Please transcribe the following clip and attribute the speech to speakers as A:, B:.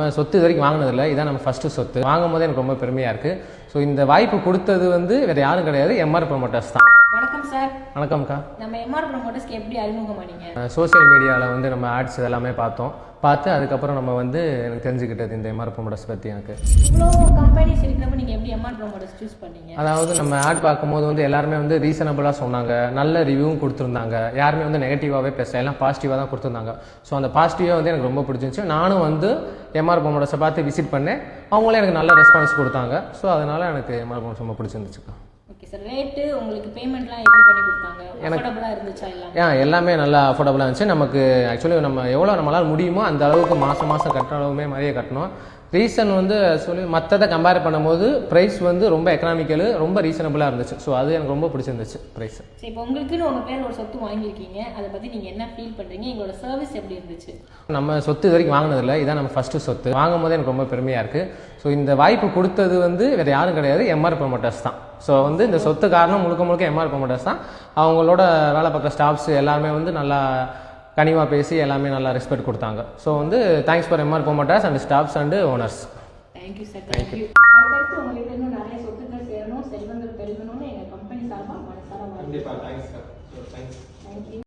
A: நம்ம சொத்து இது வரைக்கும் வாங்கினதில்லை, இதான் நம்ம ஃபஸ்ட்டு சொத்து. வாங்கும் போதே எனக்கு ரொம்ப பெருமையாக இருக்குது. ஸோ இந்த வாய்ப்பு கொடுத்தது வந்து வேறு யாரும் கிடையாது, எம்ஆர் ப்ரொமோட்டர்ஸ் தான்.
B: வணக்கம் சார்.
A: வணக்கம்க்கா.
B: நம்ம எம்ஆர் ப்ரொமோட்டர்ஸ்க்கு எப்படி அறிமுகமானீங்க?
A: சோஷியல் மீடியாவில் வந்து நம்ம ஆட்ஸ் எல்லாமே பார்த்து அதுக்கப்புறம் நம்ம வந்து எனக்கு தெரிஞ்சுக்கிட்டது இந்த எம்ஆர் ப்ரொமோட்டர்ஸ் பற்றி. எனக்கு
B: இவ்வளோ கம்பெனிஸ் இருக்கிறப்ப நீங்கள் எப்படி எம்ஆர் ப்ரொமோட்டர்ஸ் சூஸ் பண்ணீங்க?
A: அதாவது நம்ம ஆட் பார்க்கும்போது வந்து எல்லாருமே வந்து ரீசனபிளாக சொன்னாங்க, நல்ல ரிவ்யூவும் கொடுத்துருந்தாங்க, யாருமே வந்து நெகட்டிவாகவே பேசல, எல்லாம் பாசிட்டிவாக தான் கொடுத்துருந்தாங்க. ஸோ அந்த பாசிட்டிவாக வந்து எனக்கு ரொம்ப பிடிச்சிருந்துச்சு. நானும் வந்து எம்ஆர் ப்ரொமோட்டர்ஸை பார்த்து விசிட் பண்ணேன், அவங்களே எனக்கு நல்ல ரெஸ்பான்ஸ் கொடுத்தாங்க. ஸோ அதனால் எனக்கு எம்ஆர் ப்ரொமோட்டர்ஸ் ரொம்ப பிடிச்சிருந்துச்சுக்கா.
B: Okay sir. ரேட்டு உங்களுக்கு பேமெண்ட்லாம் எப்படி பண்ணி கொடுத்தாங்க? அஃபோர்டபுளாக இருந்துச்சா?
A: எல்லாமே நல்லா அஃபோர்டபுளாக இருந்துச்சு. நமக்கு ஆக்சுவலி நம்ம எவ்வளோ நம்மளால் முடியுமோ அந்த அளவுக்கு மாதம் கட்டுற அளவுமே மாதிரியே கட்டணும். ரீசன் வந்து சொல்லி மற்றதை கம்பேர் பண்ணும்போது ப்ரைஸ் வந்து ரொம்ப எக்கனாமிக்கலு, ரொம்ப ரீசனபிளாக இருந்துச்சு. ஸோ அது எனக்கு ரொம்ப பிடிச்சிருந்துச்சு ப்ரைஸ்.
B: சரி, இப்போ உங்களுக்குன்னு உங்கள் பேர் ஒரு சொத்து வாங்கியிருக்கீங்க, அதை பற்றி நீங்கள் என்ன ஃபீல் பண்ணுறீங்க? எங்களோட சர்வீஸ் எப்படி இருந்துச்சு?
A: நம்ம சொத்து இது வரைக்கும் வாங்கினதில்லை, இதான் நம்ம ஃபஸ்ட்டு சொத்து. வாங்கும் போதே எனக்கு ரொம்ப பெருமையாக இருக்குது. ஸோ இந்த வாய்ப்பு கொடுத்தது வந்து வேறு யாரும் கிடையாது, எம்ஆர் ப்ரொமோட்டர்ஸ் தான். ஸோ வந்து இந்த சொத்து காரணம் முழுக்க எம்ஆர் ப்ரொமோட்டர்ஸ் தான். அவங்களோட வேலை பார்க்குற ஸ்டாஃப்ஸ் எல்லாருமே வந்து நல்லா கனிவாக பேசி எல்லாமே நல்லா ரெஸ்பெக்ட் கொடுத்தாங்க. ஸோ வந்து thanks for MR promoters and staffs and owners.
B: Thank you sir. Thank you. அடுத்தடுத்து உங்களுக்கு இன்னும் நிறைய சொத்துக்கள் சேரணும், செல்வங்கள் பெருகணும்னு எங்கள் கம்பெனி சார்பாக மனசார
A: கண்டிப்பாக. Thanks sir. தேங்க்ஸ்.
B: தேங்க்யூ.